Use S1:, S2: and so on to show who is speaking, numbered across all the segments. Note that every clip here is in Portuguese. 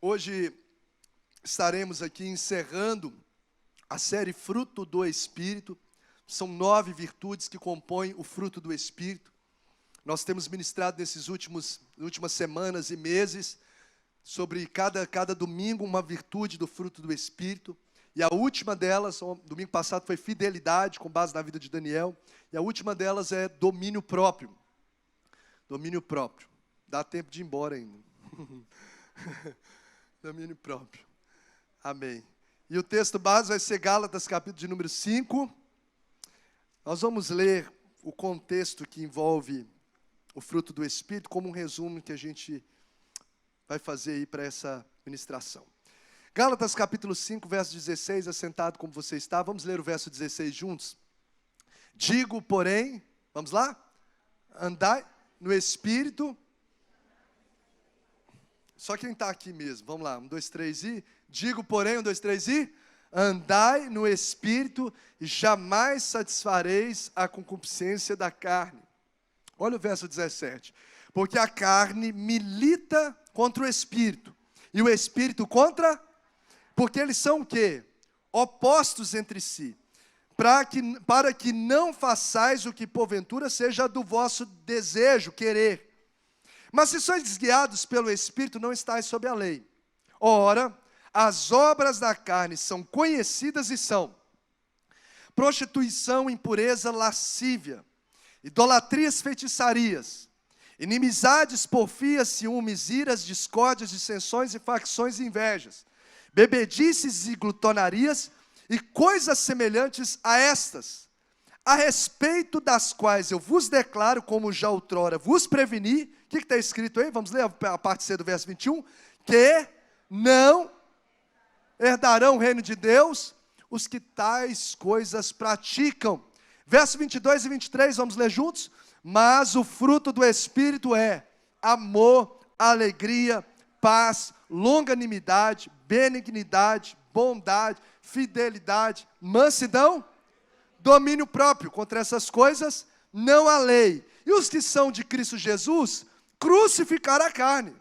S1: Hoje estaremos aqui encerrando a série Fruto do Espírito. São 9 virtudes que compõem o fruto do Espírito. Nós temos ministrado nesses últimas semanas e meses sobre cada domingo uma virtude do fruto do Espírito. E a última delas, domingo passado, foi fidelidade, com base na vida de Daniel. E a última delas é domínio próprio. Domínio próprio. Dá tempo de ir embora ainda. Domínio próprio. Amém. E o texto base vai ser Gálatas, capítulo de número 5. Nós vamos ler o contexto que envolve o fruto do Espírito, como um resumo que a gente vai fazer aí para essa ministração. Gálatas, capítulo 5, verso 16, assentado como você está. Vamos ler o verso 16 juntos. Digo, porém, vamos lá? Andai no Espírito. Só quem está aqui mesmo. Vamos lá, 1, 2, 3 e... Digo, porém, 1, 2, 3 e... Andai no Espírito e jamais satisfareis a concupiscência da carne. Olha o verso 17. Porque a carne milita contra o Espírito. E o Espírito contra... Porque eles são o quê? Opostos entre si. Para que não façais o que porventura seja do vosso desejo, querer. Mas se sois guiados pelo Espírito, não estáis sob a lei. Ora, as obras da carne são conhecidas e são prostituição, impureza, lascívia, idolatrias, feitiçarias, inimizades, porfias, ciúmes, iras, discórdias, dissensões e facções e invejas, bebedices e glutonarias e coisas semelhantes a estas, a respeito das quais eu vos declaro, como já outrora vos preveni. O que está escrito aí? Vamos ler a parte C do verso 21. Que não herdarão o reino de Deus os que tais coisas praticam. Verso 22 e 23, vamos ler juntos? Mas o fruto do Espírito é amor, alegria, paz, longanimidade, benignidade, bondade, fidelidade, mansidão, domínio próprio. Contra essas coisas não há lei. E os que são de Cristo Jesus crucificaram a carne,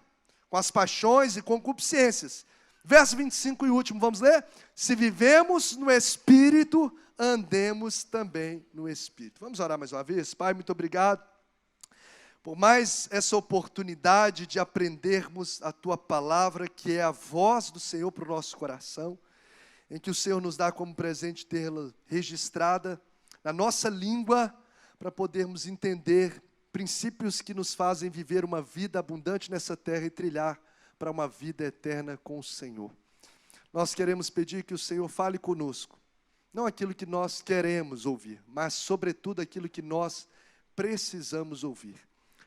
S1: com as paixões e concupiscências. Verso 25 e último, vamos ler? Se vivemos no Espírito, andemos também no Espírito. Vamos orar mais uma vez? Pai, muito obrigado por mais essa oportunidade de aprendermos a Tua palavra, que é a voz do Senhor para o nosso coração, em que o Senhor nos dá como presente tê-la registrada na nossa língua, para podermos entender princípios que nos fazem viver uma vida abundante nessa terra e trilhar para uma vida eterna com o Senhor. Nós queremos pedir que o Senhor fale conosco, não aquilo que nós queremos ouvir, mas sobretudo aquilo que nós precisamos ouvir.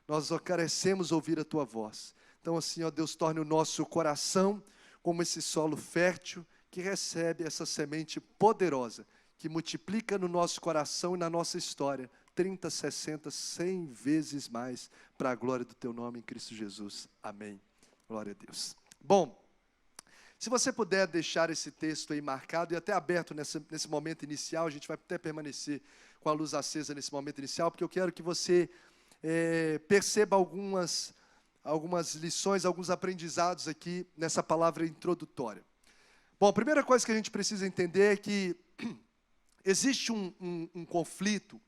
S1: Nós carecemos ouvir a Tua voz. Então assim, ó Deus, torne o nosso coração como esse solo fértil que recebe essa semente poderosa, que multiplica no nosso coração e na nossa história 30, 60, 100 vezes mais para a glória do Teu nome em Cristo Jesus. Amém. Glória a Deus. Bom, se você puder deixar esse texto aí marcado e até aberto nesse momento inicial, a gente vai até permanecer com a luz acesa nesse momento inicial, porque eu quero que você perceba algumas lições, alguns aprendizados aqui nessa palavra introdutória. Bom, a primeira coisa que a gente precisa entender é que existe um conflito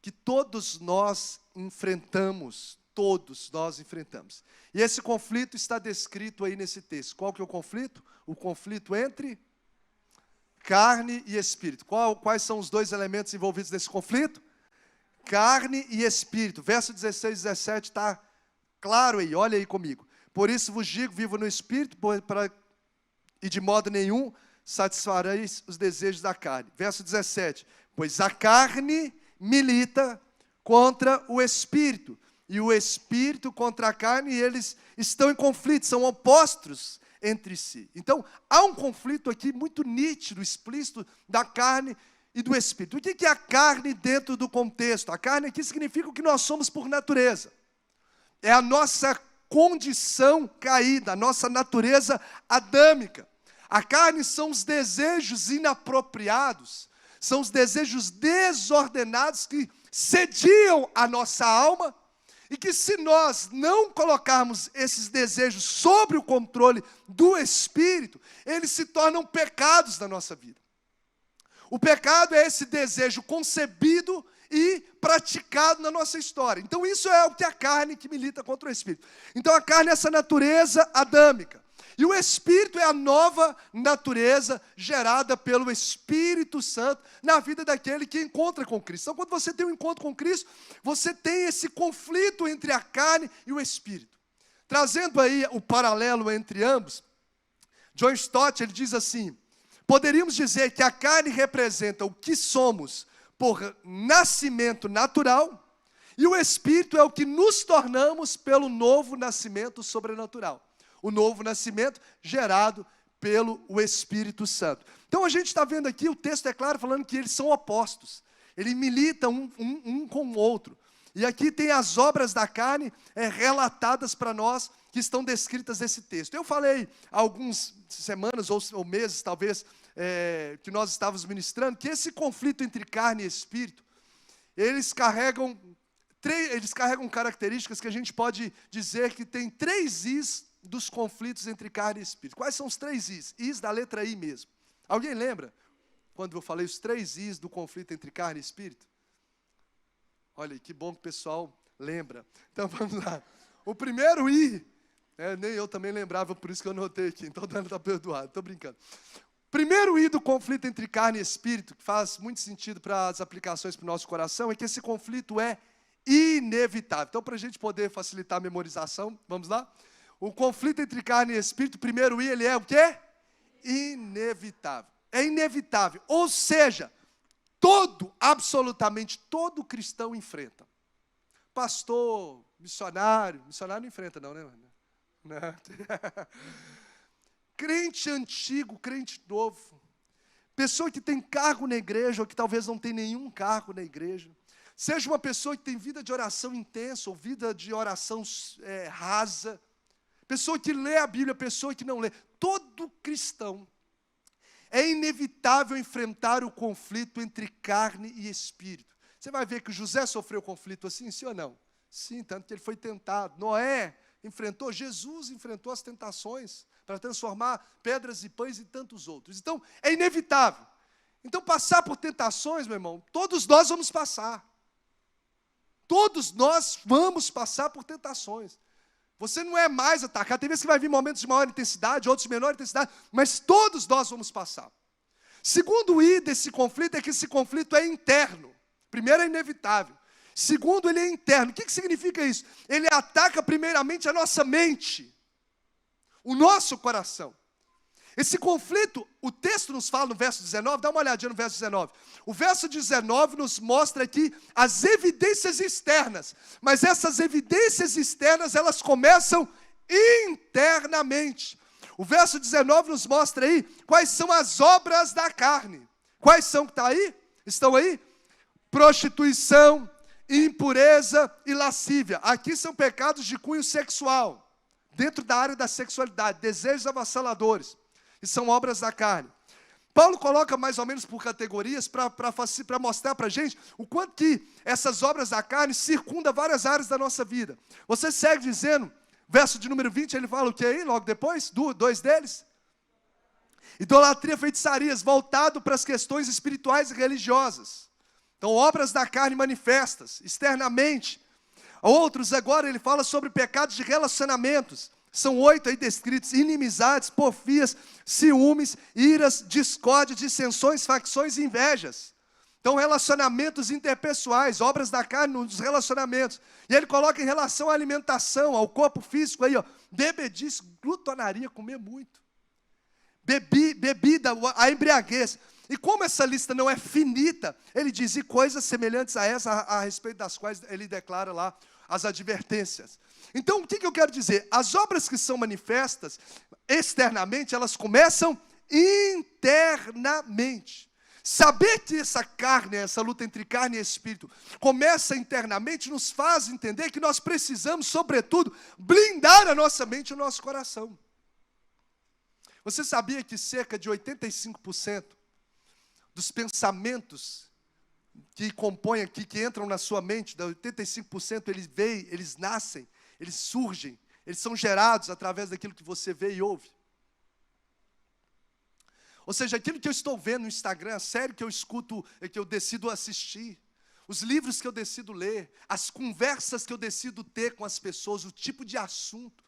S1: que todos nós enfrentamos. E esse conflito está descrito aí nesse texto. Qual que é o conflito? O conflito entre carne e espírito. Quais são os dois elementos envolvidos nesse conflito? Carne e espírito. Verso 16 e 17 está claro aí, olha aí comigo. Por isso vos digo, vivo no espírito, e de modo nenhum satisfareis os desejos da carne. Verso 17. Pois a carne milita contra o espírito, e o espírito contra a carne, e eles estão em conflito, são opostos entre si. Então, há um conflito aqui muito nítido, explícito, da carne e do espírito. O que é a carne dentro do contexto? A carne aqui significa o que nós somos por natureza. É a nossa condição caída, a nossa natureza adâmica. A carne são os desejos inapropriados, são os desejos desordenados que sediam a nossa alma E que se nós não colocarmos esses desejos sobre o controle do Espírito, eles se tornam pecados na nossa vida. O pecado é esse desejo concebido e praticado na nossa história. Então isso é o que a carne que milita contra o Espírito. Então a carne é essa natureza adâmica. E o Espírito é a nova natureza gerada pelo Espírito Santo na vida daquele que encontra com Cristo. Então, quando você tem um encontro com Cristo, você tem esse conflito entre a carne e o Espírito. Trazendo aí o paralelo entre ambos, John Stott, ele diz assim: poderíamos dizer que a carne representa o que somos por nascimento natural, e o Espírito é o que nos tornamos pelo novo nascimento sobrenatural. O novo nascimento gerado pelo Espírito Santo. Então a gente está vendo aqui, o texto é claro, falando que eles são opostos. Eles militam um com o outro. E aqui tem as obras da carne relatadas para nós, que estão descritas nesse texto. Eu falei há algumas semanas ou meses, talvez, que nós estávamos ministrando, que esse conflito entre carne e espírito, eles carregam características que a gente pode dizer que tem 3 Is dos conflitos entre carne e espírito. Quais são os 3 Is? Is da letra I mesmo. Alguém lembra quando eu falei os 3 Is do conflito entre carne e espírito? Olha, que bom que o pessoal lembra. Então vamos lá. O primeiro I, nem eu também lembrava, por isso que eu anotei aqui, então está perdoado, estou brincando. Primeiro I do conflito entre carne e espírito, que faz muito sentido para as aplicações para o nosso coração, é que esse conflito é inevitável. Então, para a gente poder facilitar a memorização, vamos lá? O conflito entre carne e espírito, primeiro I, ele é o quê? Inevitável. É inevitável. Ou seja, absolutamente todo cristão enfrenta. Pastor, missionário não enfrenta não, né? Não. Crente antigo, crente novo. Pessoa que tem cargo na igreja ou que talvez não tem nenhum cargo na igreja. Seja uma pessoa que tem vida de oração intensa ou vida de oração rasa. Pessoa que lê a Bíblia, pessoa que não lê. Todo cristão é inevitável enfrentar o conflito entre carne e espírito. Você vai ver que José sofreu conflito assim, sim ou não? Sim, tanto que ele foi tentado. Noé enfrentou, Jesus enfrentou as tentações para transformar pedras e pães e tantos outros. Então, é inevitável. Então, passar por tentações, meu irmão, todos nós vamos passar. Todos nós vamos passar por tentações. Você não é mais atacado. Tem vezes que vai vir momentos de maior intensidade, outros de menor intensidade, mas todos nós vamos passar. Segundo I desse conflito é que esse conflito é interno. Primeiro, é inevitável. Segundo, ele é interno. O que significa isso? Ele ataca primeiramente a nossa mente, o nosso coração. Esse conflito, o texto nos fala no verso 19, dá uma olhadinha no verso 19. O verso 19 nos mostra aqui as evidências externas, mas essas evidências externas, elas começam internamente. O verso 19 nos mostra aí quais são as obras da carne. Quais são que está aí? Estão aí? Prostituição, impureza e lascívia. Aqui são pecados de cunho sexual, dentro da área da sexualidade, desejos avassaladores. E são obras da carne. Paulo coloca mais ou menos por categorias para mostrar para a gente o quanto que essas obras da carne circundam várias áreas da nossa vida. Você segue dizendo, verso de número 20, ele fala o que aí, logo depois? 2 deles? Idolatria, feitiçarias, voltado para as questões espirituais e religiosas. Então, obras da carne manifestas, externamente. Outros, agora, ele fala sobre pecados de relacionamentos. São 8 aí descritos: inimizades, porfias, ciúmes, iras, discórdia, dissensões, facções e invejas. Então, relacionamentos interpessoais, obras da carne nos relacionamentos. E ele coloca em relação à alimentação, ao corpo físico aí, ó, bebedice, glutonaria, comer muito. Bebida, a embriaguez. E como essa lista não é finita, ele diz, e coisas semelhantes a essa, a respeito das quais ele declara lá as advertências. Então, o que eu quero dizer? As obras que são manifestas externamente, elas começam internamente. Saber que essa carne, essa luta entre carne e espírito, começa internamente, nos faz entender que nós precisamos, sobretudo, blindar a nossa mente e o nosso coração. Você sabia que cerca de 85% dos pensamentos que compõem aqui, que entram na sua mente, da 85% eles nascem, eles surgem, eles são gerados através daquilo que você vê e ouve. Ou seja, aquilo que eu estou vendo no Instagram, a série que eu escuto, que eu decido assistir, os livros que eu decido ler, as conversas que eu decido ter com as pessoas, o tipo de assunto,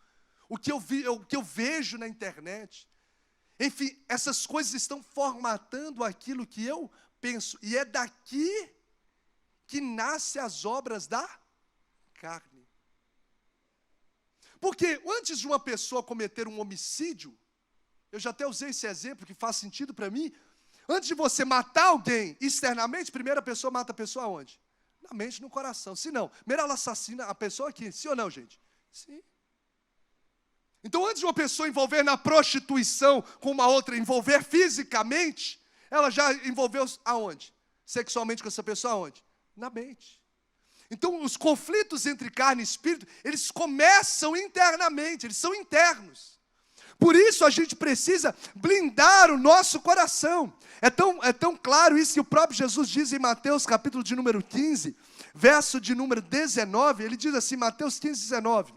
S1: o que eu vejo na internet. Enfim, essas coisas estão formatando aquilo que eu penso. E é daqui que nascem as obras da carne. Porque antes de uma pessoa cometer um homicídio, eu já até usei esse exemplo que faz sentido para mim. Antes de você matar alguém externamente, primeiro a pessoa mata a pessoa onde? Na mente, no coração. Se não, primeiro ela assassina a pessoa aqui. Sim ou não, gente? Sim. Então, antes de uma pessoa envolver na prostituição com uma outra, envolver fisicamente, ela já envolveu aonde? Sexualmente com essa pessoa aonde? Na mente. Então, os conflitos entre carne e espírito, eles começam internamente, eles são internos. Por isso, a gente precisa blindar o nosso coração. É tão claro isso que o próprio Jesus diz em Mateus, capítulo de número 15, verso de número 19, ele diz assim, Mateus 15, 19.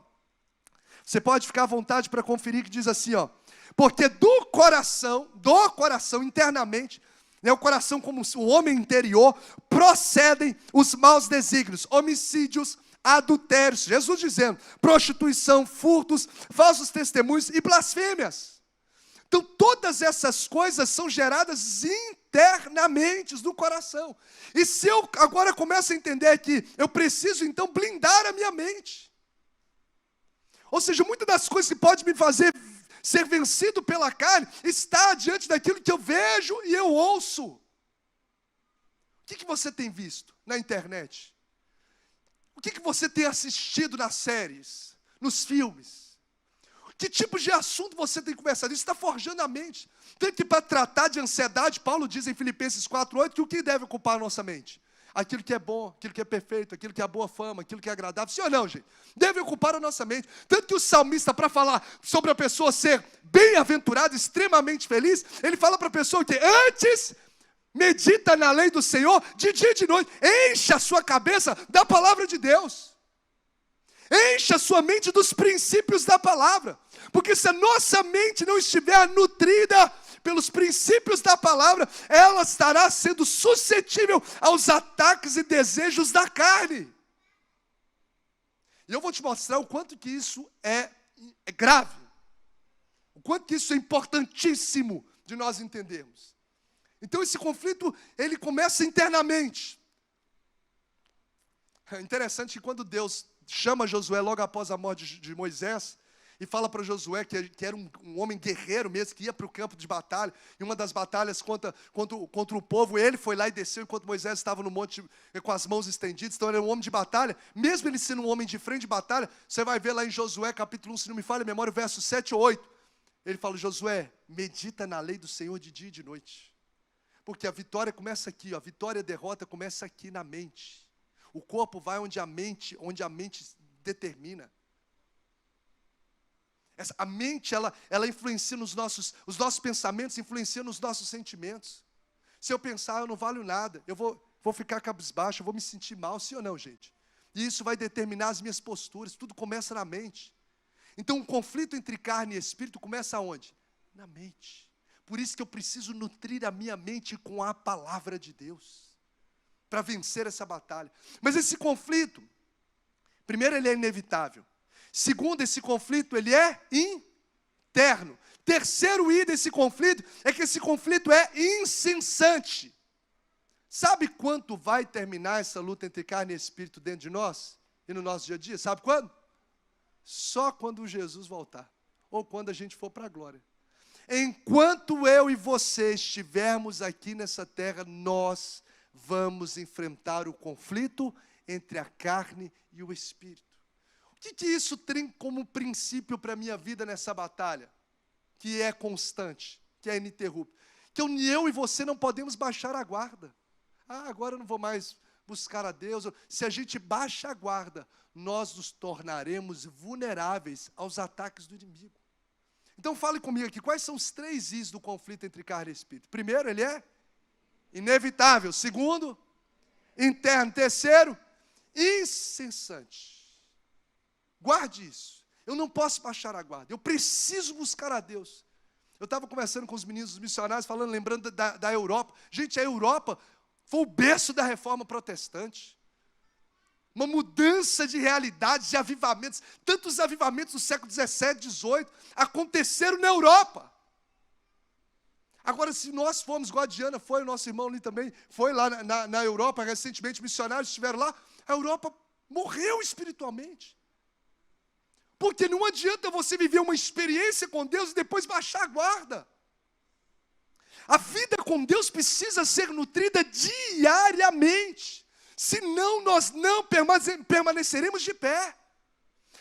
S1: Você pode ficar à vontade para conferir, que diz assim, ó. Porque do coração, internamente, né, o coração como o homem interior, procedem os maus desígnios, homicídios, adultérios, Jesus dizendo, prostituição, furtos, falsos testemunhos e blasfêmias. Então, todas essas coisas são geradas internamente do coração. E se eu agora começo a entender que eu preciso, então, blindar a minha mente. Ou seja, muitas das coisas que podem me fazer ser vencido pela carne, está diante daquilo que eu vejo e eu ouço. O que você tem visto na internet? O que você tem assistido nas séries, nos filmes? Que tipo de assunto você tem conversado? Isso está forjando a mente. Tanto que para tratar de ansiedade, Paulo diz em Filipenses 4:8 que o que deve ocupar a nossa mente? Aquilo que é bom, aquilo que é perfeito, aquilo que é a boa fama, aquilo que é agradável. Sim ou não, gente? Deve ocupar a nossa mente. Tanto que o salmista, para falar sobre a pessoa ser bem-aventurada, extremamente feliz, ele fala para a pessoa que antes medita na lei do Senhor de dia e de noite. Encha a sua cabeça da palavra de Deus. Encha a sua mente dos princípios da palavra. Porque se a nossa mente não estiver nutrida pelos princípios da palavra, ela estará sendo suscetível aos ataques e desejos da carne. E eu vou te mostrar o quanto que isso é grave. O quanto que isso é importantíssimo de nós entendermos. Então esse conflito, ele começa internamente. É interessante que quando Deus chama Josué logo após a morte de Moisés, e fala para Josué que era um homem guerreiro mesmo, que ia para o campo de batalha, e uma das batalhas contra o povo, ele foi lá e desceu, enquanto Moisés estava no monte com as mãos estendidas, então ele era um homem de batalha, mesmo ele sendo um homem de frente de batalha, você vai ver lá em Josué capítulo 1, se não me falha a memória, verso 7 ou 8, ele fala, Josué, medita na lei do Senhor de dia e de noite, porque a vitória começa aqui, a vitória e a derrota começa aqui na mente, o corpo vai onde a mente determina. A mente, ela influencia os nossos pensamentos, influencia nos nossos sentimentos. Se eu pensar, eu não valho nada, eu vou ficar cabisbaixo, eu vou me sentir mal, sim ou não, gente? E isso vai determinar as minhas posturas, tudo começa na mente. Então, o conflito entre carne e espírito começa aonde? Na mente. Por isso que eu preciso nutrir a minha mente com a palavra de Deus, para vencer essa batalha. Mas esse conflito, primeiro, ele é inevitável. Segundo, esse conflito, ele é interno. Terceiro I desse conflito, é que esse conflito é incessante. Sabe quando vai terminar essa luta entre carne e espírito dentro de nós? E no nosso dia a dia? Sabe quando? Só quando Jesus voltar. Ou quando a gente for para a glória. Enquanto eu e você estivermos aqui nessa terra, nós vamos enfrentar o conflito entre a carne e o espírito. O que isso tem como princípio para a minha vida nessa batalha? Que é constante, que é ininterrupto. Que eu e você não podemos baixar a guarda. Agora eu não vou mais buscar a Deus. Se a gente baixa a guarda, nós nos tornaremos vulneráveis aos ataques do inimigo. Então fale comigo aqui, quais são os 3 Is do conflito entre carne e espírito? Primeiro, ele é inevitável. Segundo, interno. Terceiro, incessante. Guarde isso. Eu não posso baixar a guarda. Eu preciso buscar a Deus. Eu estava conversando com os meninos os missionários, falando, lembrando da Europa. Gente, a Europa foi o berço da reforma protestante. Uma mudança de realidades, de avivamentos. Tantos avivamentos do século XVII, XVIII aconteceram na Europa. Agora, se nós formos, igual a Diana foi, o nosso irmão ali também, foi lá na Europa, recentemente, missionários estiveram lá, a Europa morreu espiritualmente. Porque não adianta você viver uma experiência com Deus e depois baixar a guarda. A vida com Deus precisa ser nutrida diariamente. Senão nós não permaneceremos de pé.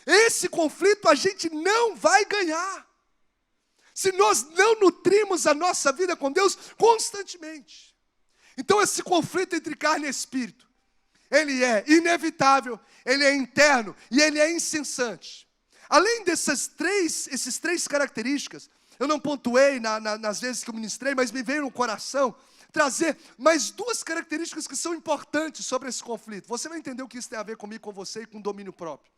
S1: Esse conflito a gente não vai ganhar. Se nós não nutrimos a nossa vida com Deus constantemente. Então esse conflito entre carne e espírito, ele é inevitável, ele é interno e ele é incessante. Além esses três características, eu não pontuei nas vezes que eu ministrei, mas me veio no coração trazer mais duas características que são importantes sobre esse conflito. Você vai entender o que isso tem a ver comigo, com você e com domínio próprio.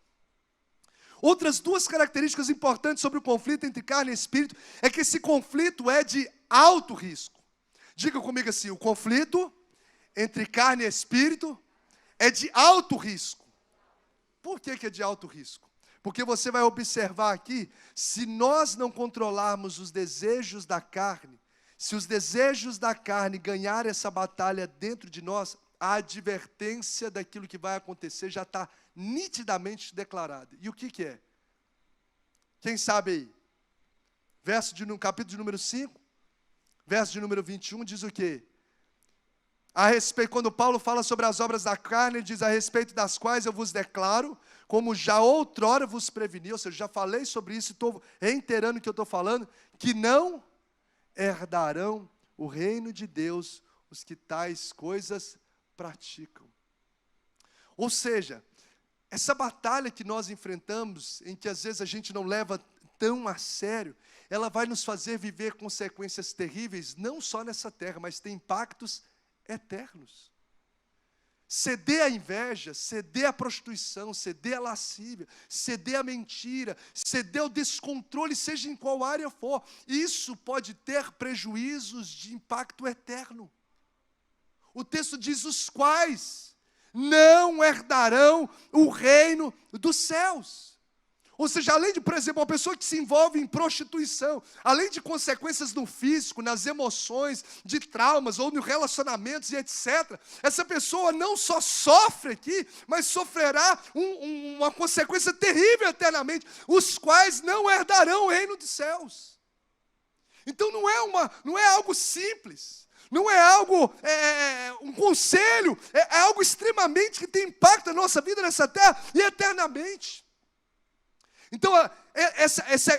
S1: Outras duas características importantes sobre o conflito entre carne e espírito é que esse conflito é de alto risco. Diga comigo assim, o conflito entre carne e espírito é de alto risco. Por que é de alto risco? Porque você vai observar aqui, se nós não controlarmos os desejos da carne, se os desejos da carne ganharem essa batalha dentro de nós, a advertência daquilo que vai acontecer já está nitidamente declarada. E o que é? Quem sabe aí? Capítulo de número 5, verso de número 21, diz o quê? Quando Paulo fala sobre as obras da carne, ele diz, a respeito das quais eu vos declaro, como já outrora vos preveni, ou seja, já falei sobre isso, estou reiterando o que eu estou falando, que não herdarão o reino de Deus os que tais coisas praticam. Ou seja, essa batalha que nós enfrentamos, em que às vezes a gente não leva tão a sério, ela vai nos fazer viver consequências terríveis, não só nessa terra, mas tem impactos eternos. Ceder à inveja, ceder à prostituição, ceder à lascívia, ceder à mentira, ceder ao descontrole, seja em qual área for, isso pode ter prejuízos de impacto eterno. O texto diz, os quais não herdarão o reino dos céus. Ou seja, além de, por exemplo, uma pessoa que se envolve em prostituição, além de consequências no físico, nas emoções, de traumas ou no relacionamentos e etc., essa pessoa não só sofre aqui, mas sofrerá uma consequência terrível eternamente, os quais não herdarão o reino dos céus. Então não é algo simples. Não é algo, um conselho, é algo extremamente que tem impacto na nossa vida nessa terra e eternamente. Então,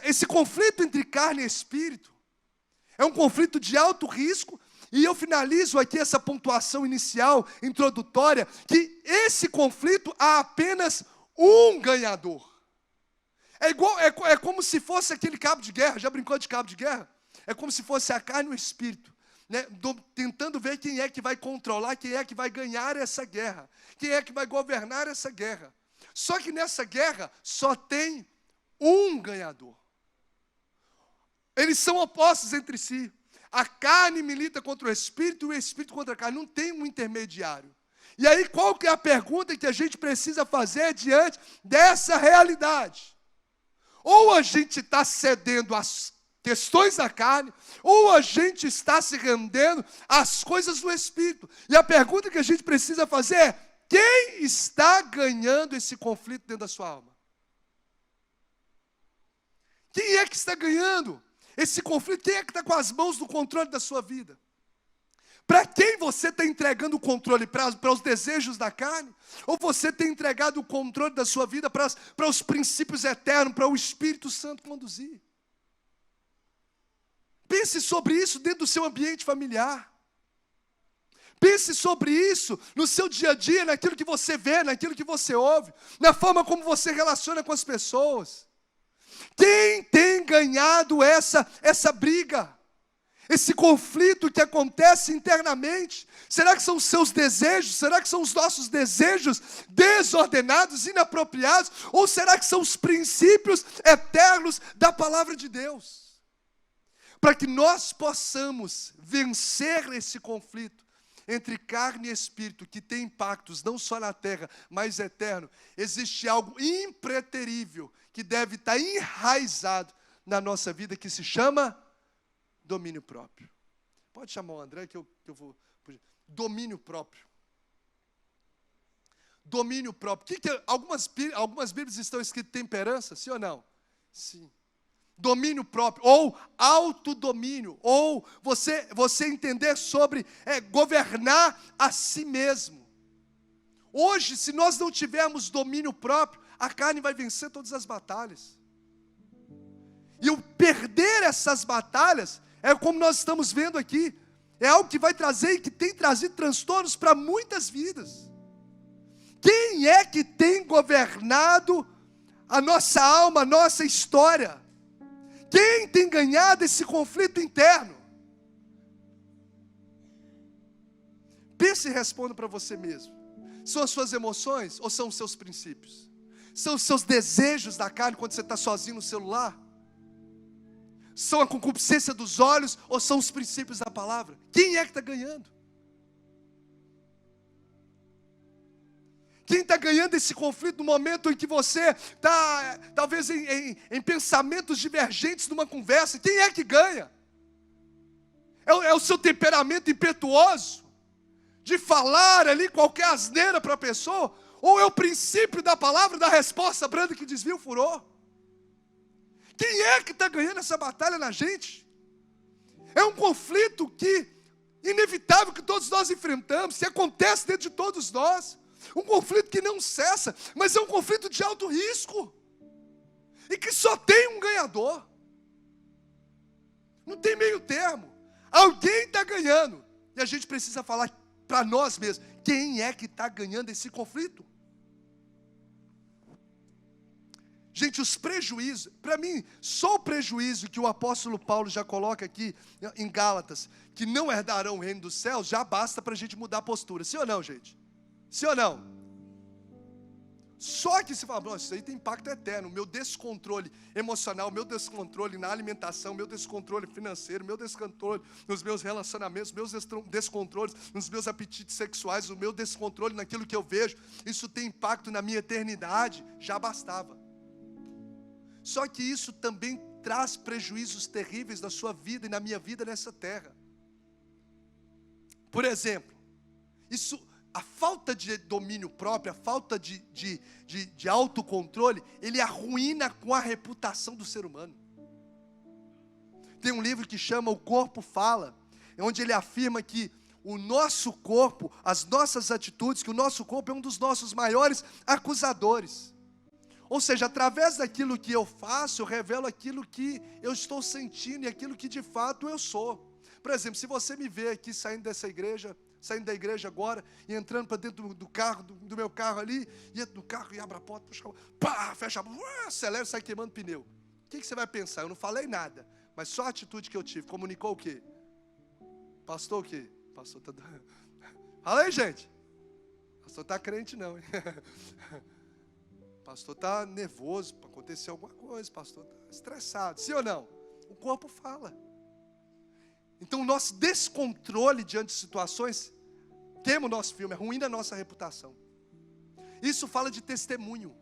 S1: esse conflito entre carne e espírito é um conflito de alto risco, e eu finalizo aqui essa pontuação inicial, introdutória, que esse conflito há apenas um ganhador. É como se fosse aquele cabo de guerra, já brincou de cabo de guerra? É como se fosse a carne e o espírito, né? Tentando ver quem é que vai controlar, quem é que vai ganhar essa guerra, quem é que vai governar essa guerra. Só que nessa guerra só tem um ganhador. Eles são opostos entre si. A carne milita contra o espírito e o espírito contra a carne. Não tem um intermediário. E aí, qual que é a pergunta que a gente precisa fazer diante dessa realidade? Ou a gente está cedendo às questões da carne, ou a gente está se rendendo às coisas do espírito. E a pergunta que a gente precisa fazer é, quem está ganhando esse conflito dentro da sua alma? Quem é que está ganhando esse conflito? Quem é que está com as mãos no controle da sua vida? Para quem você está entregando o controle? Para os desejos da carne? Ou você tem entregado o controle da sua vida para os princípios eternos, para o Espírito Santo conduzir? Pense sobre isso dentro do seu ambiente familiar. Pense sobre isso no seu dia a dia, naquilo que você vê, naquilo que você ouve, na forma como você relaciona com as pessoas. Quem tem ganhado essa briga? Esse conflito que acontece internamente, será que são os seus desejos? Será que são os nossos desejos desordenados, inapropriados? Ou será que são os princípios eternos da palavra de Deus? Para que nós possamos vencer esse conflito entre carne e espírito, que tem impactos não só na terra, mas eterno, existe algo impreterível que deve estar enraizado na nossa vida, que se chama domínio próprio. Pode chamar o André que eu vou. Domínio próprio. Domínio próprio. Algumas Bíblias estão escritas temperança, sim ou não? Sim. Domínio próprio, ou autodomínio, ou você entender sobre governar a si mesmo. Hoje, se nós não tivermos domínio próprio, a carne vai vencer todas as batalhas. E o perder essas batalhas, é como nós estamos vendo aqui, é algo que vai trazer e que tem trazido transtornos para muitas vidas. Quem é que tem governado a nossa alma, a nossa história? Quem tem ganhado esse conflito interno? Pense e responda para você mesmo. São as suas emoções ou são os seus princípios? São os seus desejos da carne quando você está sozinho no celular? São a concupiscência dos olhos ou são os princípios da palavra? Quem é que está ganhando? Quem está ganhando esse conflito no momento em que você está, talvez, em pensamentos divergentes numa conversa? Quem é que ganha? É o seu temperamento impetuoso, de falar ali qualquer asneira para a pessoa? Ou é o princípio da palavra, da resposta branda que desvia o furor? Quem é que está ganhando essa batalha na gente? É um conflito inevitável que todos nós enfrentamos, que acontece dentro de todos nós. Um conflito que não cessa, mas é um conflito de alto risco. E que só tem um ganhador. Não tem meio termo. Alguém está ganhando. E a gente precisa falar para nós mesmos, quem é que está ganhando esse conflito? Gente, os prejuízos, para mim, só o prejuízo que o apóstolo Paulo já coloca aqui em Gálatas, que não herdarão o reino dos céus, já basta para a gente mudar a postura. Sim ou não, gente? Sim ou não? Só que se fala, isso aí tem impacto eterno, o meu descontrole emocional, o meu descontrole na alimentação, o meu descontrole financeiro, o meu descontrole nos meus relacionamentos, meus descontroles nos meus apetites sexuais, o meu descontrole naquilo que eu vejo, isso tem impacto na minha eternidade, já bastava. Só que isso também traz prejuízos terríveis na sua vida e na minha vida nessa terra. Por exemplo, a falta de domínio próprio, a falta de autocontrole, ele arruína com a reputação do ser humano. Tem um livro que chama O Corpo Fala, onde ele afirma que o nosso corpo, as nossas atitudes, que o nosso corpo é um dos nossos maiores acusadores. Ou seja, através daquilo que eu faço, eu revelo aquilo que eu estou sentindo e aquilo que de fato eu sou. Por exemplo, se você me vê aqui saindo da igreja agora, e entrando para dentro do carro, do meu carro ali, e entra no carro e abre a porta, pá, fecha a porta, acelera e sai queimando pneu. O que você vai pensar? Eu não falei nada, mas só a atitude que eu tive, comunicou o quê? Pastor o quê? Pastor está... Fala aí, gente. Pastor está crente não, hein? Pastor está nervoso para acontecer alguma coisa, pastor está estressado, sim ou não? O corpo fala. Então o nosso descontrole diante de situações queima o nosso filme, arruína a nossa reputação. Isso fala de testemunho.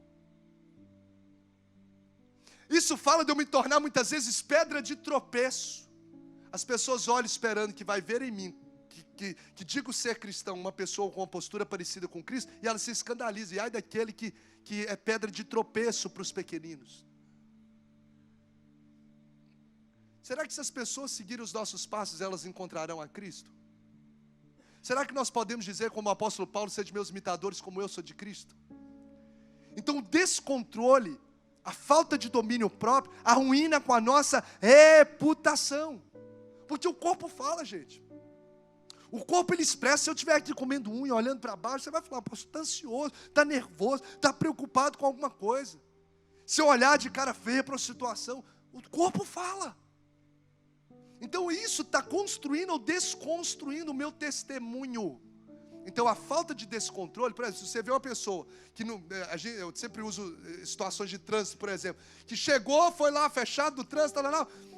S1: Isso fala de eu me tornar muitas vezes pedra de tropeço. As pessoas olham esperando que vai ver em mim, que digo ser cristão, uma pessoa com uma postura parecida com Cristo, e ela se escandaliza, e ai daquele que é pedra de tropeço para os pequeninos. Será que se as pessoas seguirem os nossos passos, elas encontrarão a Cristo? Será que nós podemos dizer, como o apóstolo Paulo, sede meus imitadores, como eu sou de Cristo? Então o descontrole, a falta de domínio próprio, arruína com a nossa reputação. Porque o corpo fala, gente. O corpo ele expressa. Se eu estiver aqui comendo unha, olhando para baixo, você vai falar, você está ansioso, está nervoso, está preocupado com alguma coisa. Se eu olhar de cara feia para a situação, o corpo fala. Então isso está construindo ou desconstruindo o meu testemunho. Então a falta de descontrole, por exemplo, se você vê uma pessoa que não, eu sempre uso situações de trânsito, por exemplo, que chegou, foi lá fechado do trânsito,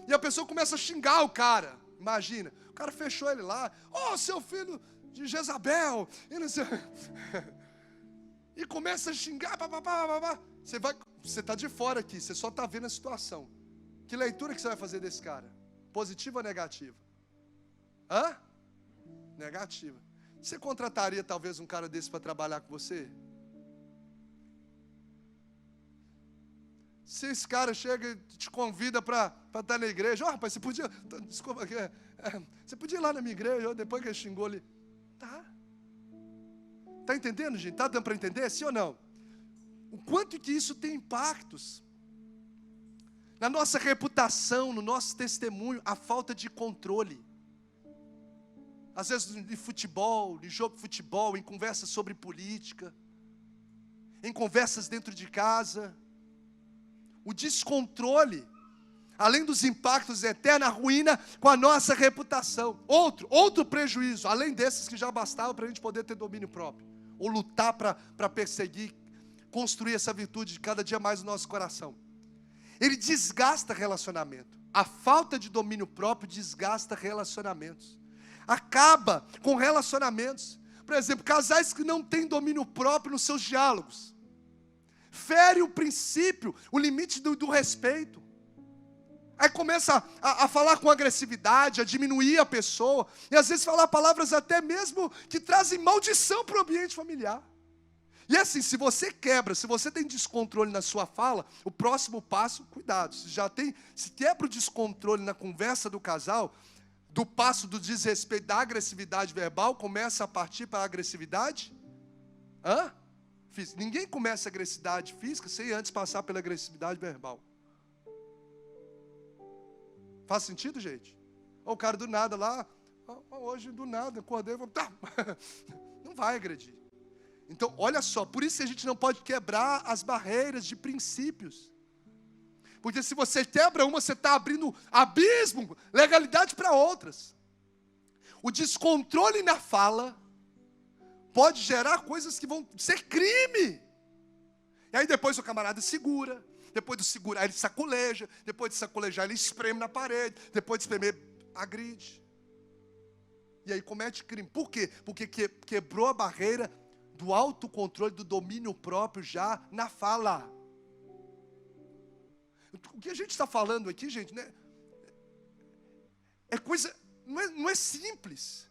S1: e a pessoa começa a xingar o cara. Imagina, o cara fechou ele lá, seu filho de Jezabel, e não sei. E começa a xingar, você está de fora aqui, você só está vendo a situação. Que leitura que você vai fazer desse cara? Positiva ou negativa? Negativa. Você contrataria talvez um cara desse para trabalhar com você? Se esse cara chega e te convida para estar na igreja, rapaz, você podia, desculpa, você podia ir lá na minha igreja, depois que ele xingou ali. Tá entendendo, gente? Tá dando para entender, sim ou não? O quanto que isso tem impactos na nossa reputação, no nosso testemunho, a falta de controle. Às vezes em futebol, em jogo de futebol, em conversas sobre política, em conversas dentro de casa. O descontrole, além dos impactos eternos, ruína com a nossa reputação. Outro prejuízo, além desses que já bastava para a gente poder ter domínio próprio. Ou lutar para perseguir, construir essa virtude de cada dia mais no nosso coração. Ele desgasta relacionamento. A falta de domínio próprio desgasta relacionamentos. Acaba com relacionamentos. Por exemplo, casais que não têm domínio próprio nos seus diálogos. Fere o princípio, o limite do respeito. Aí começa a falar com agressividade, a diminuir a pessoa. E às vezes falar palavras até mesmo que trazem maldição para o ambiente familiar. E assim, se você quebra, se você tem descontrole na sua fala, o próximo passo, cuidado. Se quebra o descontrole na conversa do casal, do passo do desrespeito, da agressividade verbal, começa a partir para a agressividade física. Ninguém começa a agressividade física sem antes passar pela agressividade verbal. Faz sentido, gente? Ou o cara do nada lá, hoje do nada, acordei, não vai agredir. Então, olha só, por isso que a gente não pode quebrar as barreiras de princípios. Porque se você quebra uma, você está abrindo abismo, legalidade para outras. O descontrole na fala pode gerar coisas que vão ser crime. E aí depois o camarada segura, depois de segurar ele sacoleja, depois de sacolejar ele espreme na parede, depois de espremer, agride. E aí comete crime. Por quê? Porque quebrou a barreira do autocontrole, do domínio próprio já na fala. O que a gente está falando aqui, gente, né? É coisa, não é simples.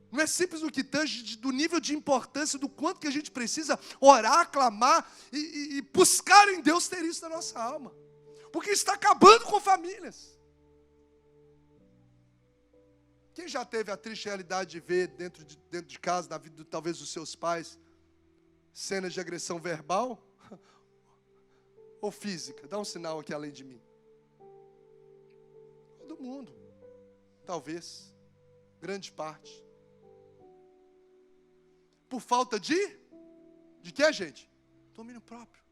S1: Não é simples no que tange do nível de importância, do quanto que a gente precisa orar, clamar e buscar em Deus ter isso na nossa alma. Porque está acabando com famílias. Quem já teve a triste realidade de ver dentro de casa, na vida talvez dos seus pais, cenas de agressão verbal ou física? Dá um sinal aqui além de mim. Todo mundo. Talvez. Grande parte. Por falta de quê, gente? Domínio próprio.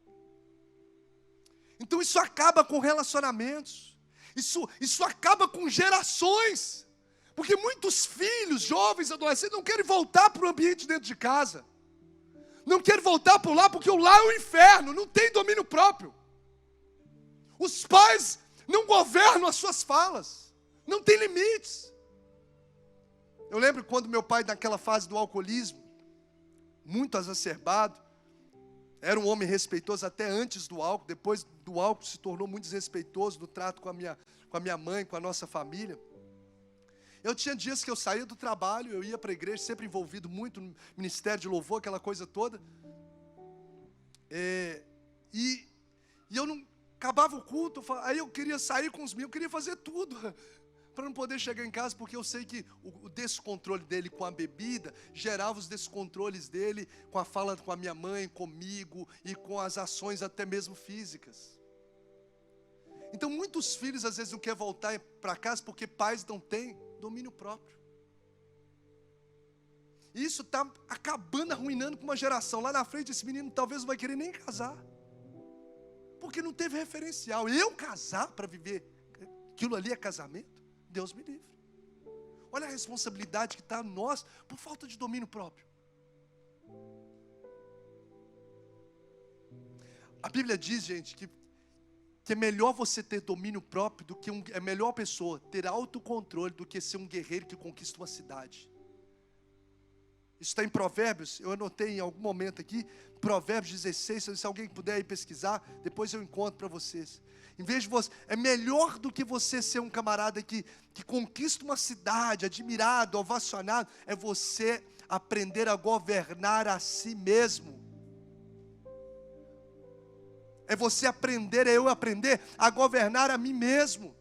S1: Então isso acaba com relacionamentos. Isso acaba com gerações. Porque muitos filhos, jovens, adolescentes, não querem voltar para o ambiente dentro de casa. Não querem voltar para lá, porque o lá é o inferno, não tem domínio próprio. Os pais não governam as suas falas, não tem limites. Eu lembro quando meu pai, naquela fase do alcoolismo, muito exacerbado, era um homem respeitoso até antes do álcool, depois do álcool se tornou muito desrespeitoso no trato com a minha mãe, com a nossa família. Eu tinha dias que eu saía do trabalho, eu ia para a igreja, sempre envolvido muito no ministério de louvor, aquela coisa toda. E eu não acabava o culto, aí eu queria sair com os meus, eu queria fazer tudo para não poder chegar em casa, porque eu sei que o descontrole dele com a bebida gerava os descontroles dele com a fala com a minha mãe, comigo e com as ações até mesmo físicas. Então muitos filhos às vezes não querem voltar para casa porque pais não têm domínio próprio. Isso está acabando, arruinando com uma geração. Lá na frente esse menino talvez não vai querer nem casar, porque não teve referencial. Eu casar para viver, aquilo ali é casamento? Deus me livre. Olha a responsabilidade que está a nós por falta de domínio próprio. A Bíblia diz, gente, que é melhor você ter domínio próprio do que é melhor a pessoa ter autocontrole do que ser um guerreiro que conquista uma cidade. Isso está em Provérbios, eu anotei em algum momento aqui, Provérbios 16, se alguém puder ir pesquisar, depois eu encontro para vocês. Em vez de você, é melhor do que você ser um camarada que conquista uma cidade, admirado, ovacionado, é você aprender a governar a si mesmo. É você aprender, é eu aprender a governar a mim mesmo.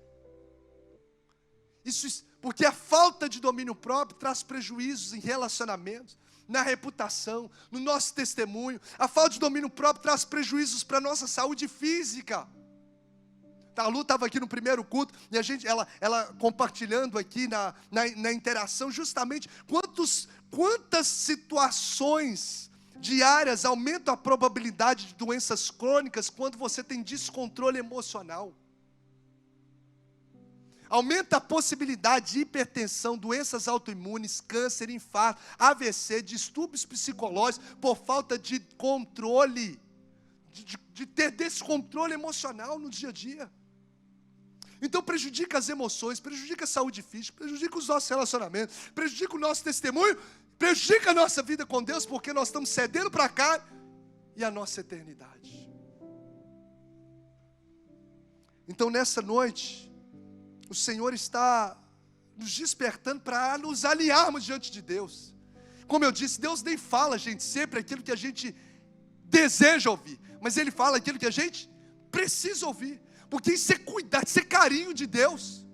S1: Porque a falta de domínio próprio traz prejuízos em relacionamentos, na reputação, no nosso testemunho. A falta de domínio próprio traz prejuízos para a nossa saúde física. A Lu estava aqui no primeiro culto, e ela compartilhando aqui na interação, justamente quantas situações diárias aumentam a probabilidade de doenças crônicas quando você tem descontrole emocional. Aumenta a possibilidade de hipertensão, doenças autoimunes, câncer, infarto, AVC, distúrbios psicológicos, por falta de controle, de ter descontrole emocional no dia a dia. Então prejudica as emoções, prejudica a saúde física, prejudica os nossos relacionamentos, prejudica o nosso testemunho, prejudica a nossa vida com Deus, porque nós estamos cedendo para cá e a nossa eternidade. Então nessa noite, o Senhor está nos despertando para nos alinharmos diante de Deus. Como eu disse, Deus nem fala, gente, sempre aquilo que a gente deseja ouvir, mas Ele fala aquilo que a gente precisa ouvir, porque isso é cuidado, isso é carinho de Deus.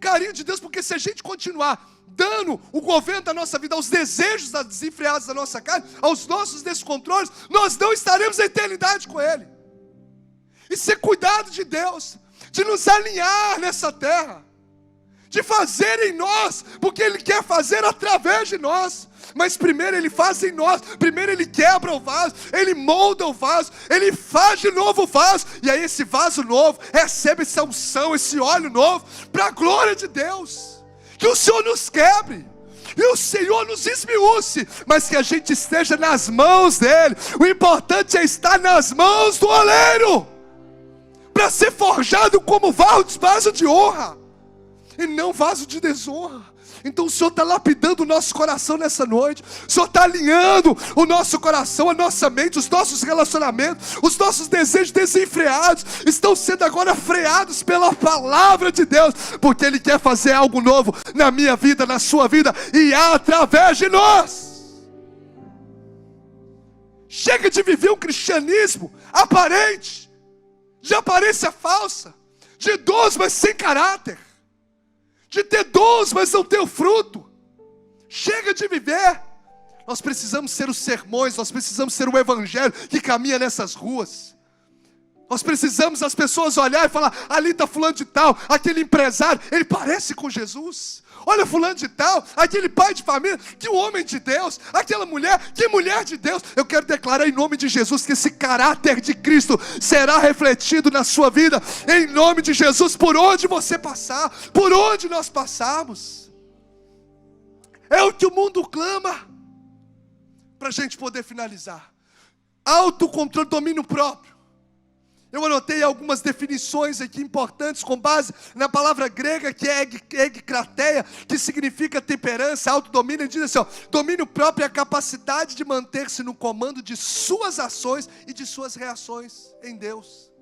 S1: Carinho de Deus, porque se a gente continuar dando o governo da nossa vida aos desejos desenfreados da nossa carne, aos nossos descontroles, nós não estaremos na eternidade com Ele. Isso é cuidado de Deus, de nos alinhar nessa terra, de fazer em nós, porque Ele quer fazer através de nós. Mas primeiro Ele faz em nós, primeiro Ele quebra o vaso, Ele molda o vaso, Ele faz de novo o vaso, e aí esse vaso novo recebe essa unção, esse óleo novo, para a glória de Deus. Que o Senhor nos quebre, e o Senhor nos esmiúce, mas que a gente esteja nas mãos dEle. O importante é estar nas mãos do oleiro, para ser forjado como vaso de honra, e não vaso de desonra. Então o Senhor está lapidando o nosso coração nessa noite. O Senhor está alinhando o nosso coração, a nossa mente, os nossos relacionamentos, os nossos desejos desenfreados estão sendo agora freados pela palavra de Deus, porque Ele quer fazer algo novo na minha vida, na sua vida e através de nós. Chega de viver um cristianismo aparente, de aparência falsa, de dons, mas sem caráter, de ter dons, mas não ter o fruto. Chega de viver. Nós precisamos ser os sermões, nós precisamos ser o evangelho que caminha nessas ruas. Nós precisamos as pessoas olhar e falar: ali está fulano de tal, aquele empresário, ele parece com Jesus. Olha fulano de tal, aquele pai de família, que homem de Deus, aquela mulher, que mulher de Deus. Eu quero declarar em nome de Jesus que esse caráter de Cristo será refletido na sua vida, em nome de Jesus, por onde você passar, por onde nós passarmos. É o que o mundo clama. Para a gente poder finalizar: autocontrole, domínio próprio. Eu anotei algumas definições aqui importantes com base na palavra grega que é egkrateia, que significa temperança, autodomínio. Ele diz assim, domínio próprio é a capacidade de manter-se no comando de suas ações e de suas reações em Deus.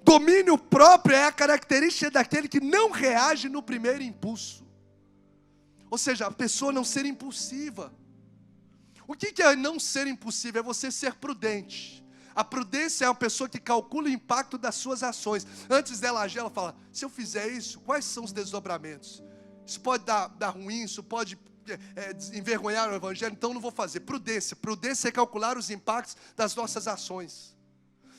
S1: Domínio próprio é a característica daquele que não reage no primeiro impulso. Ou seja, a pessoa não ser impulsiva. O que é não ser impulsivo? É você ser prudente. A prudência é uma pessoa que calcula o impacto das suas ações. Antes dela agir, ela fala: se eu fizer isso, quais são os desdobramentos? Isso pode dar ruim, isso pode envergonhar o evangelho, então não vou fazer. Prudência é calcular os impactos das nossas ações.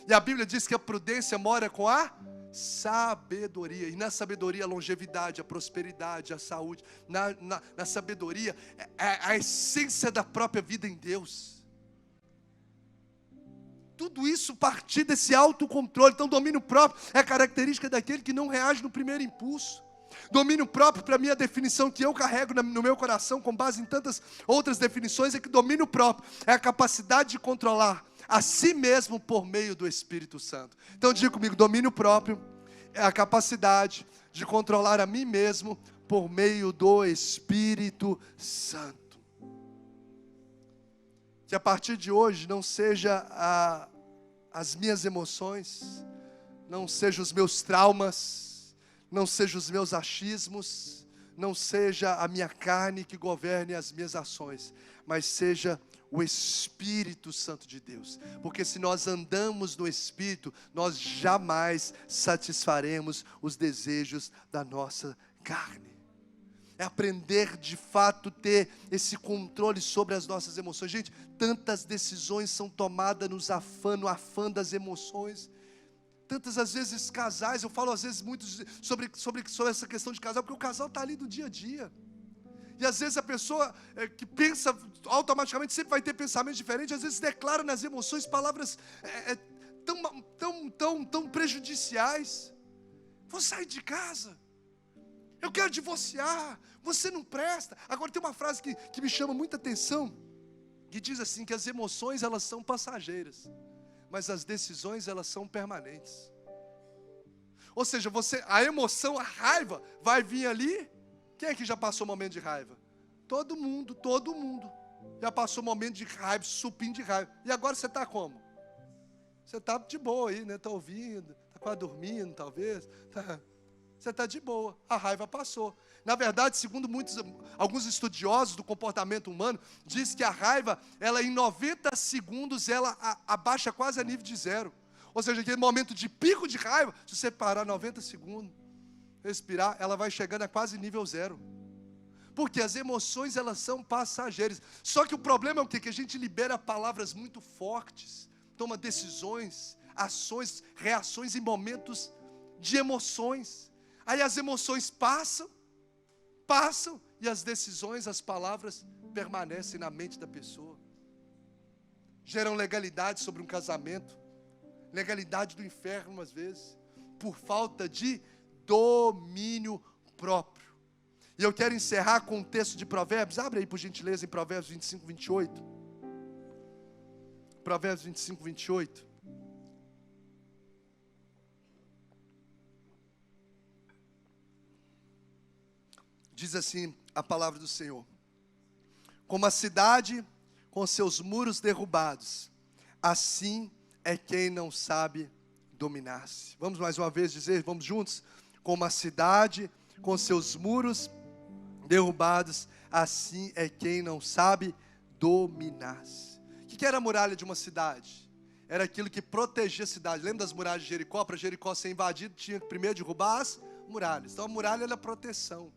S1: E a Bíblia diz que a prudência mora com a sabedoria. E na sabedoria a longevidade, a prosperidade, a saúde. Na sabedoria é a essência da própria vida em Deus. Tudo isso partir desse autocontrole. Então domínio próprio é a característica daquele que não reage no primeiro impulso. Domínio próprio, para mim, a definição que eu carrego no meu coração, com base em tantas outras definições, é que domínio próprio é a capacidade de controlar a si mesmo por meio do Espírito Santo. Então diga comigo, domínio próprio é a capacidade de controlar a mim mesmo por meio do Espírito Santo. Que a partir de hoje não seja as minhas emoções, não seja os meus traumas, não seja os meus achismos, não seja a minha carne que governe as minhas ações, mas seja o Espírito Santo de Deus. Porque se nós andamos no Espírito, nós jamais satisfaremos os desejos da nossa carne. É aprender de fato ter esse controle sobre as nossas emoções. Gente, tantas decisões são tomadas no afã das emoções. Tantas às vezes casais, eu falo às vezes muito sobre essa questão de casal, porque o casal está ali do dia a dia. E às vezes a pessoa que pensa automaticamente sempre vai ter pensamentos diferentes, às vezes declara nas emoções palavras tão prejudiciais. Vou sair de casa, eu quero divorciar, você não presta. Agora tem uma frase que me chama muita atenção, que diz assim, que as emoções elas são passageiras, mas as decisões elas são permanentes. Ou seja, a emoção, a raiva vai vir ali. Quem é que já passou um momento de raiva? Todo mundo já passou um momento de raiva, supim de raiva. E agora você está como? Você está de boa aí, né? Está ouvindo, está quase dormindo talvez. Você está de boa, a raiva passou. Na verdade, segundo alguns estudiosos do comportamento humano, diz que a raiva, ela em 90 segundos, ela abaixa quase a nível de zero. Ou seja, aquele momento de pico de raiva, se você parar 90 segundos, respirar, ela vai chegando a quase nível zero. Porque as emoções, elas são passageiras. Só que o problema é o quê? Que a gente libera palavras muito fortes, toma decisões, ações, reações em momentos de emoções. Aí as emoções passam, e as decisões, as palavras permanecem na mente da pessoa. Geram legalidade sobre um casamento, legalidade do inferno às vezes, por falta de domínio próprio. E eu quero encerrar com um texto de Provérbios. Abre aí por gentileza em Provérbios 25, 28. Provérbios 25, 28. Diz assim a palavra do Senhor: como a cidade com seus muros derrubados, assim é quem não sabe dominar-se. Vamos mais uma vez dizer, vamos juntos? Como a cidade com seus muros derrubados, assim é quem não sabe dominar-se. O que era a muralha de uma cidade? Era aquilo que protegia a cidade. Lembra das muralhas de Jericó? Para Jericó ser invadido, tinha que primeiro derrubar as muralhas. Então a muralha era proteção.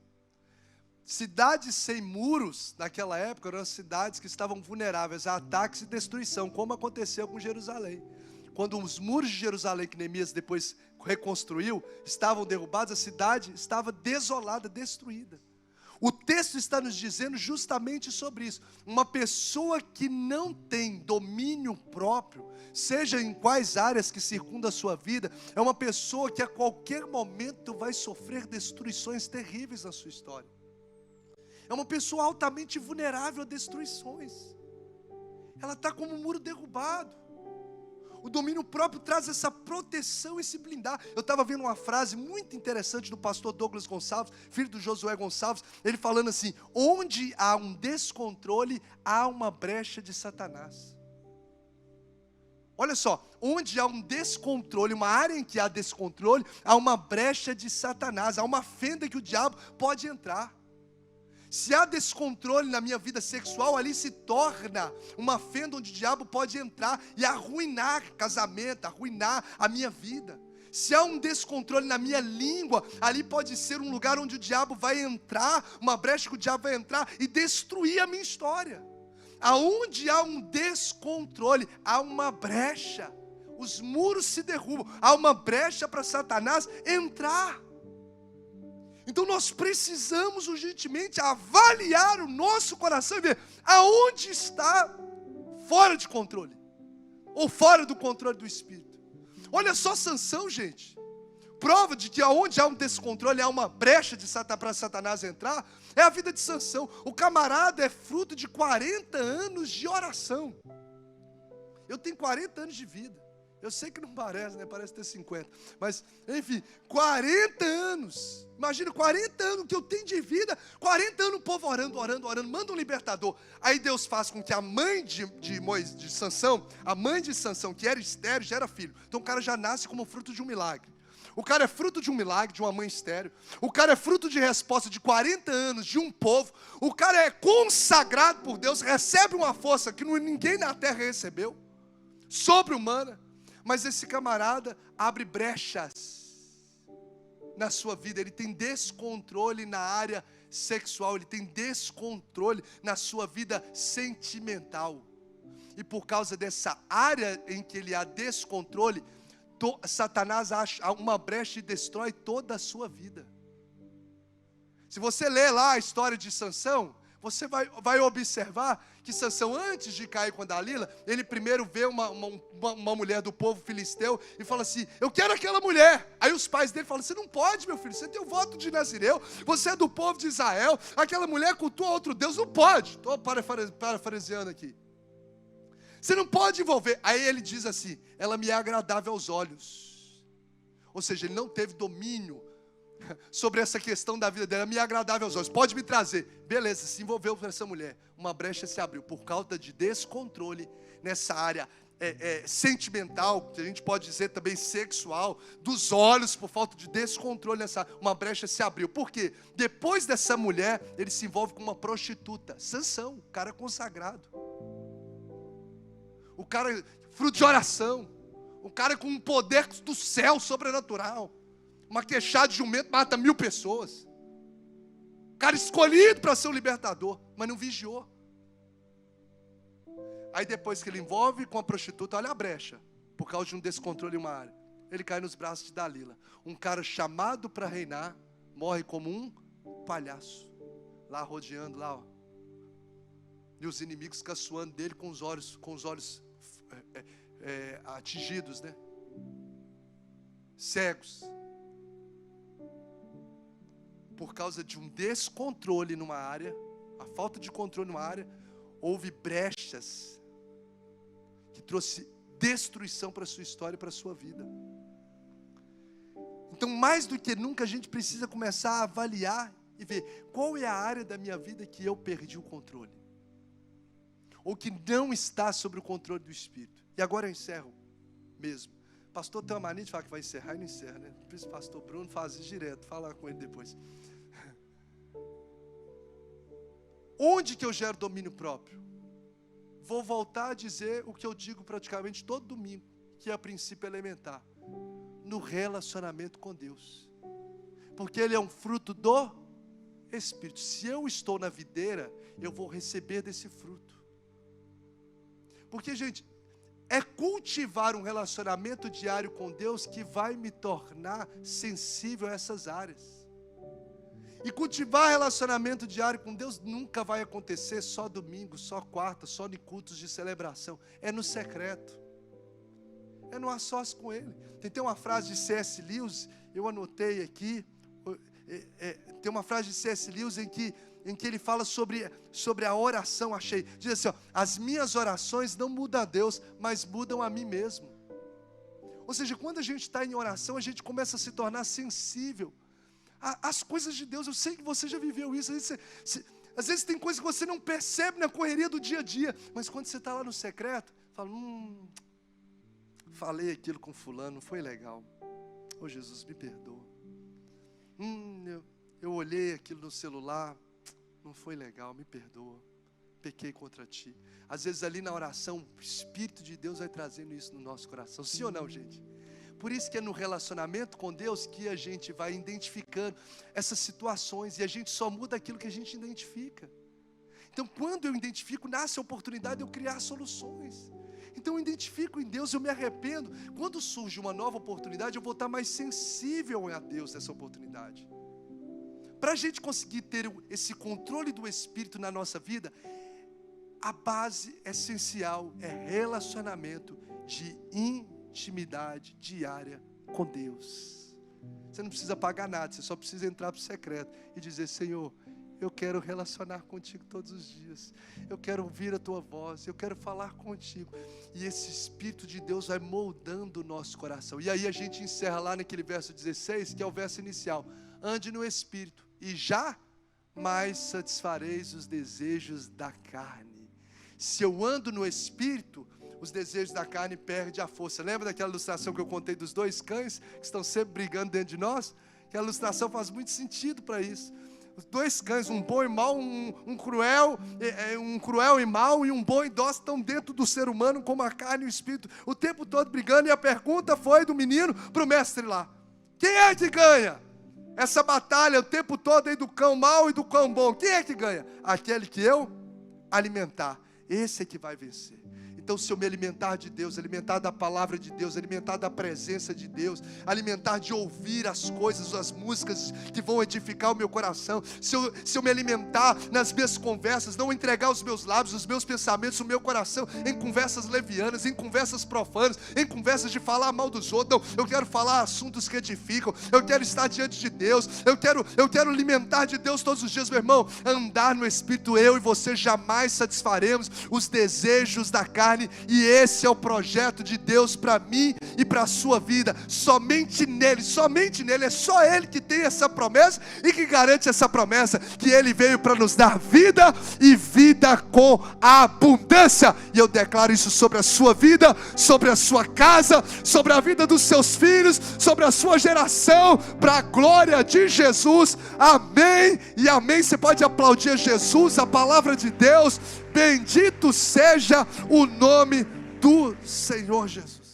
S1: Cidades sem muros, naquela época, eram cidades que estavam vulneráveis a ataques e destruição, como aconteceu com Jerusalém. Quando os muros de Jerusalém, que Neemias depois reconstruiu, estavam derrubados, a cidade estava desolada, destruída. O texto está nos dizendo justamente sobre isso. Uma pessoa que não tem domínio próprio, seja em quais áreas que circundam a sua vida, é uma pessoa que a qualquer momento vai sofrer destruições terríveis na sua história. É uma pessoa altamente vulnerável a destruições. Ela está como um muro derrubado. O domínio próprio traz essa proteção, esse blindar. Eu estava vendo uma frase muito interessante do pastor Douglas Gonçalves, filho do Josué Gonçalves, ele falando assim: onde há um descontrole, há uma brecha de Satanás. Olha só, onde há um descontrole, uma área em que há descontrole, há uma brecha de Satanás, há uma fenda que o diabo pode entrar. Se há descontrole na minha vida sexual, ali se torna uma fenda onde o diabo pode entrar e arruinar casamento, arruinar a minha vida. Se há um descontrole na minha língua, ali pode ser um lugar onde o diabo vai entrar, uma brecha que o diabo vai entrar e destruir a minha história. Aonde há um descontrole, há uma brecha. Os muros se derrubam, há uma brecha para Satanás entrar. Então nós precisamos urgentemente avaliar o nosso coração e ver aonde está fora de controle, ou fora do controle do Espírito. Olha só Sansão, gente. Prova de que aonde há um descontrole, há uma brecha para Satanás entrar, é a vida de Sansão. O camarada é fruto de 40 anos de oração. Eu tenho 40 anos de vida. Eu sei que não parece, né? Parece ter 50. Mas, enfim, 40 anos. Imagina, 40 anos que eu tenho de vida. 40 anos o povo orando. Manda um libertador. Aí Deus faz com que a mãe de Sansão, a mãe de Sansão, que era estéril, gera filho. Então o cara já nasce como fruto de um milagre. O cara é fruto de um milagre, de uma mãe estéril. O cara é fruto de resposta de 40 anos de um povo. O cara é consagrado por Deus, recebe uma força que ninguém na terra recebeu, sobre-humana. Mas esse camarada abre brechas na sua vida. Ele tem descontrole na área sexual. Ele tem descontrole na sua vida sentimental. E por causa dessa área em que ele há descontrole, Satanás acha uma brecha e destrói toda a sua vida. Se você ler lá a história de Sansão, você vai observar que Sansão, antes de cair com a Dalila, ele primeiro vê uma mulher do povo filisteu e fala assim: eu quero aquela mulher. Aí os pais dele falam: você não pode, meu filho, você tem o voto de Nazireu, você é do povo de Israel, aquela mulher cultua outro Deus, não pode. Estou parafraseando aqui. Você não pode envolver. Aí ele diz assim: ela me é agradável aos olhos. Ou seja, ele não teve domínio sobre essa questão da vida dela. Me é agradável aos olhos, pode me trazer. Beleza, se envolveu com essa mulher. Uma brecha se abriu por causa de descontrole nessa área sentimental, que a gente pode dizer também sexual, dos olhos, por falta de descontrole nessa área. Uma brecha se abriu. Por quê? Depois dessa mulher, ele se envolve com uma prostituta. Sansão, um cara consagrado, o cara fruto de oração, um cara com um poder do céu sobrenatural. Uma queixada de jumento mata 1000 pessoas. Cara escolhido para ser o libertador, mas não vigiou. Aí depois que ele envolve com a prostituta, olha a brecha, por causa de um descontrole em uma área, ele cai nos braços de Dalila. Um cara chamado para reinar, morre como um palhaço, lá rodeando, lá, ó. E os inimigos caçoando dele com os olhos atingidos, né? Cegos. Por causa de um descontrole numa área, a falta de controle numa área, houve brechas que trouxe destruição para a sua história e para a sua vida. Então, mais do que nunca, a gente precisa começar a avaliar e ver qual é a área da minha vida que eu perdi o controle, ou que não está sob o controle do Espírito. E agora eu encerro mesmo. Pastor tem uma mania de falar que vai encerrar e não encerra, né? Por isso o pastor Bruno faz isso direto, fala com ele depois. Onde que eu gero domínio próprio? Vou voltar a dizer o que eu digo praticamente todo domingo, que é o princípio elementar. No relacionamento com Deus. Porque ele é um fruto do Espírito. Se eu estou na videira, eu vou receber desse fruto. Porque, gente, é cultivar um relacionamento diário com Deus que vai me tornar sensível a essas áreas. E cultivar relacionamento diário com Deus nunca vai acontecer só domingo, só quarta, só em cultos de celebração. É no secreto. É no a sós com Ele. Tem uma frase de C.S. Lewis, eu anotei aqui. Tem uma frase de C.S. Lewis em que ele fala sobre a oração, achei. Diz assim, ó: as minhas orações não mudam a Deus, mas mudam a mim mesmo. Ou seja, quando a gente está em oração, a gente começa a se tornar sensível às coisas de Deus. Eu sei que você já viveu isso. Às vezes tem coisas que você não percebe na correria do dia a dia, mas quando você está lá no secreto, fala, falei aquilo com fulano, não foi legal. Ô Jesus, me perdoa. Eu olhei aquilo no celular, não foi legal, me perdoa. Pequei contra ti. Às vezes ali na oração, o Espírito de Deus vai trazendo isso no nosso coração. Sim ou não, gente? Por isso que é no relacionamento com Deus que a gente vai identificando essas situações. E a gente só muda aquilo que a gente identifica. Então quando eu identifico, nasce a oportunidade de eu criar soluções. Então eu identifico em Deus, eu me arrependo. Quando surge uma nova oportunidade, eu vou estar mais sensível a Deus nessa oportunidade. Para a gente conseguir ter esse controle do Espírito na nossa vida, a base essencial é relacionamento de intimidade diária com Deus. Você não precisa pagar nada, você só precisa entrar para o secreto e dizer: Senhor, eu quero relacionar contigo todos os dias. Eu quero ouvir a tua voz. Eu quero falar contigo. E esse Espírito de Deus vai moldando o nosso coração. E aí a gente encerra lá naquele verso 16, que é o verso inicial. Ande no Espírito e jamais satisfareis os desejos da carne. Se eu ando no Espírito, os desejos da carne perdem a força. Lembra daquela ilustração que eu contei dos 2 cães que estão sempre brigando dentro de nós? Aquela ilustração faz muito sentido para isso. Os 2 cães, um bom e mau, um cruel e mau, e um bom e dócil, estão dentro do ser humano, como a carne e o espírito, o tempo todo brigando. E a pergunta foi do menino para o mestre lá: quem é que ganha essa batalha o tempo todo aí do cão mau e do cão bom? Quem é que ganha? Aquele que eu alimentar, esse é que vai vencer. Então, se eu me alimentar de Deus, alimentar da palavra de Deus, alimentar da presença de Deus, alimentar de ouvir as coisas, as músicas que vão edificar o meu coração, se eu me alimentar nas minhas conversas, não entregar os meus lábios, os meus pensamentos, o meu coração em conversas levianas, em conversas profanas, em conversas de falar mal dos outros. Não, eu quero falar assuntos que edificam, eu quero estar diante de Deus, eu quero alimentar de Deus todos os dias, meu irmão. Andar no Espírito, eu e você jamais satisfaremos os desejos da carne. E esse é o projeto de Deus para mim e para a sua vida. Somente nele, é só Ele que tem essa promessa e que garante essa promessa, que Ele veio para nos dar vida e vida com abundância. E eu declaro isso sobre a sua vida, sobre a sua casa, sobre a vida dos seus filhos, sobre a sua geração, para a glória de Jesus. Amém e amém. Você pode aplaudir a Jesus, a palavra de Deus. Bendito seja o nome do Senhor Jesus.